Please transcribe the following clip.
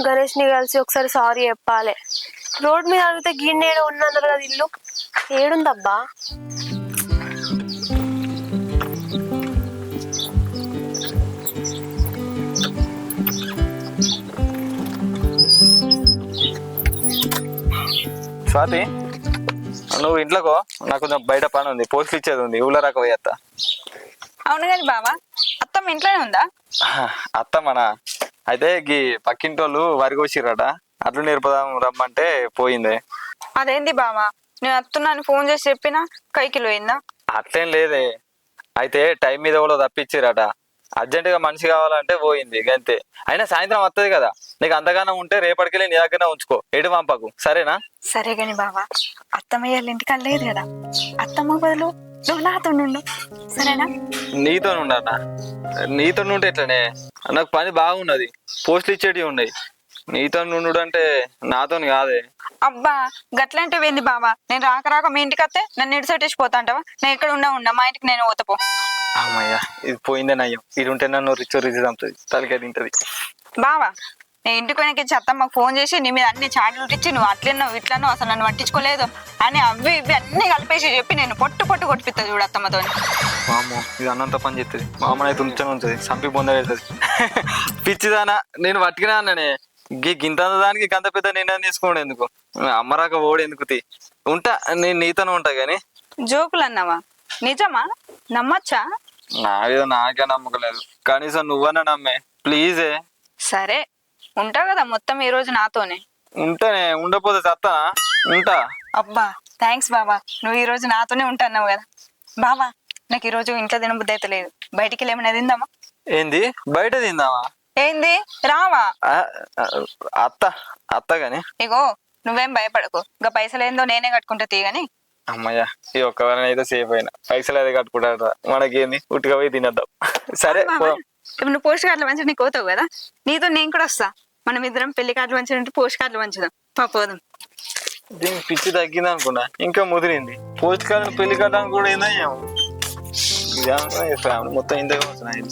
గణేష్ ని కలిసి ఒకసారి సారీ చెప్పాలి. రోడ్ మీద అడిగితే గిన్నె ఉన్నన్నారు కదా ఇల్లు ఏడుందబ్బా. స్వాతి, నువ్వు ఇంట్లోకో, నాకు కొంచెం బయట పని ఉంది, పోస్టులు ఇచ్చేది ఉంది, ఊళ్ళో రాక పోయేత్తా. అవును కానీ బావా, అత్తమ్మ ఇంట్లోనే ఉందా? అత్తమ్మనా? అయితే గీ పక్కింటి వాళ్ళు వరి కోసిరట, అట్లు నేర్పదాం రమ్మంటే పోయింది. అదేంది బావా, నేను అత్తున్నాను ఫోన్ చేసి చెప్పినా కైకిలో అయిందా? అట్లేం లేదే, అయితే టైం మీద కూడా తప్పించిరట, అర్జెంటుగా మనిషి కావాలంటే పోయింది అంతే. అయినా సాయంత్రం వస్తుంది కదా, నీకు అంతగానో ఉంటే రేపటికెళ్ళి నీ దగ్గరనే ఉంచుకో, ఎటు పంపకు, సరేనా? సరే గాని బావా, అత్తమ్మ వాళ్ళ ఇంటికి లేదు కదా, అత్తమ్మ బదులు నువ్వు నాతో ఉండు, సరేనా? నీతో ఉండన్నా? నీతో ఉంటే ఎట్లనే, నాకు పని బాగున్నది, పోస్టులు ఇచ్చేటివి ఉన్నాయి. నీతో ఉండు అంటే నాతో కాదే. అబ్బా గట్లాంటివి ఏంది బావా, నేను రాక రాక మీ ఇంటికి వస్తే నన్ను ఇడిసెట్టేసి పోతా అంటావా? నేను ఇక్కడ ఉన్నా మా ఇంటికి నేను పోతపో. అమ్మయ్యా, ఇది పోయిందే నయ్యం, ఇది ఉంటే నన్ను రిచ్ చంపుతుంది, తలకాయ తింటది. బావా, నేను ఇంటికి పోయినకి అత్తమ్మకు ఫోన్ చేసి నీ మీద అన్ని చాటులు ఇచ్చి నువ్వు అట్లన్నావు ఇట్లన్నావు అసలు నన్ను పట్టించుకోలేదు అని అవి ఇవి అన్ని కలిపేసి చెప్పి నేను పొట్టు కొట్టిపిస్తా చూడు అత్తమ్మతో. మామో, ఇది అన్నంత పని చేస్తుంది, మా అమ్మని అయితే ఉంచని ఉంచుతుంది, సంపి పొందవుతుంది. పిచ్చిదానా, నేను పట్టుకున్నా అన్ననే, గింత దానికి గంత పెద్ద నిర్ణయం తీసుకోండి ఎందుకు, అమ్మరాక ఓడి ఎందుకు తీ, ఉంటా నేను నీతోనే ఉంటా గాని. జోకులు అన్నావా? నిజమా? నమ్మచ్చా? నా మీద నాకే నమ్మకలేదు, కనీసం నువ్వన్నా నమ్మే ప్లీజే. సరే ఉంటావు కదా మొత్తం ఈ రోజు నాతోనే. ఉంటేనే, ఉండపోతే చత్తానా? ఉంటా. అబ్బా థ్యాంక్స్ బాబా, నువ్వు ఈ రోజు నాతోనే ఉంటాన్నావు కదా. బాబా నాకు ఈ రోజు ఇంట్లో తినబుద్ధి అయితే లేదు, బయటికి వెళ్ళి ఏమైనా తిందామా? ఏంది బయట తిందామా? ఏంది రావా? అత్త గాని. ఇగో నువ్వేం భయపడకు, ఇంకా పైసలు ఏందో నేనే కట్టుకుంటా తీయని. అమ్మయ్యా, ఈ ఒక్కవారిని అయితే సేఫ్ అయినా, పైసలు అయితే కట్టుకుంటాడ, మనకేంది ఉట్టుగా పోయి తినేద్దాం. సరే ఇప్పుడు నువ్వు పోస్ట్ కార్డులు మంచిగా నీకు పోతావు కదా, నీతో నేను కూడా వస్తా, మనం ఇద్దరం పెళ్లి కార్డులు మంచిగా ఉంటే పోస్ట్ కార్డులు మంచిదాం పోదాం. దీనికి పిచ్చి తగ్గింది అనుకున్నా, ఇంకా ముదిరింది. పోస్ట్ కార్డు పెళ్లి కట్టడానికి కూడా ఏందయ్యాము, ఫ్యామిలీ మొత్తం ఇంతగా వస్తున్నాయి.